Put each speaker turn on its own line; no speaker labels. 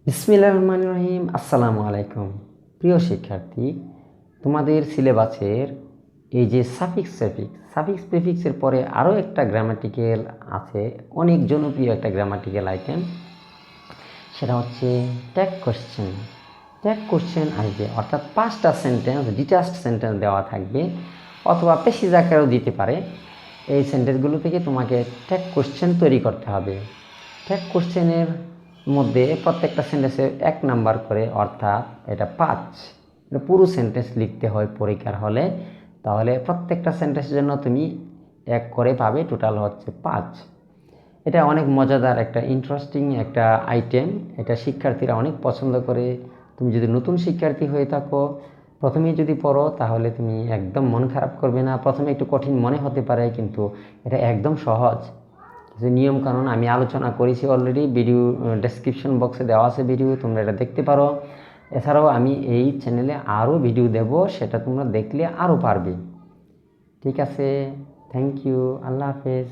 বিসমিল্লাহির রহমানির রহিম। আসসালামু আলাইকুম। প্রিয় শিক্ষার্থী, তোমাদের সিলেবাসের এই যে সাফিক্স প্রিফিক্সের পরে আরও একটা গ্রামাটিক্যাল আছে, অনেক জনপ্রিয় একটা গ্রামাটিক্যাল আইটেম, সেটা হচ্ছে ট্যাগ কোশ্চেন আসবে, অর্থাৎ 5টা সেন্টেন্স, ডিটাচড সেন্টেন্স দেওয়া থাকবে অথবা প্যাসেজ আকারেও দিতে পারে। এই সেন্টেন্সগুলো থেকে তোমাকে ট্যাগ কোশ্চেন তৈরি করতে হবে। ট্যাগ কোশ্চেনের মধ্যে প্রত্যেকটা সেন্টেন্সে 1 নাম্বার করে, অর্থাৎ এটা 5। এটা পুরো সেন্টেন্স লিখতে হয় পরীক্ষার হলে, তাহলে প্রত্যেকটা সেন্টেন্সের জন্য তুমি 1 করে পাবে, টোটাল হচ্ছে 5। এটা অনেক মজাদার একটা ইন্টারেস্টিং একটা আইটেম, এটা শিক্ষার্থীরা অনেক পছন্দ করে। তুমি যদি নতুন শিক্ষার্থী হয়ে থাকো, প্রথমেই যদি পড়ো তাহলে তুমি একদম মন খারাপ করবে না। প্রথমে একটু কঠিন মনে হতে পারে, কিন্তু এটা একদম সহজ। কিছু নিয়মকানুন আমি আলোচনা করেছি অলরেডি, ভিডিও ডেসক্রিপশন বক্সে দেওয়া আছে ভিডিও, তোমরা এটা দেখতে পারো। এছাড়াও আমি এই চ্যানেলে আরও ভিডিও দেব, সেটা তোমরা দেখলে আরও পারবে। ঠিক আছে, থ্যাংক ইউ, আল্লাহ হাফেজ।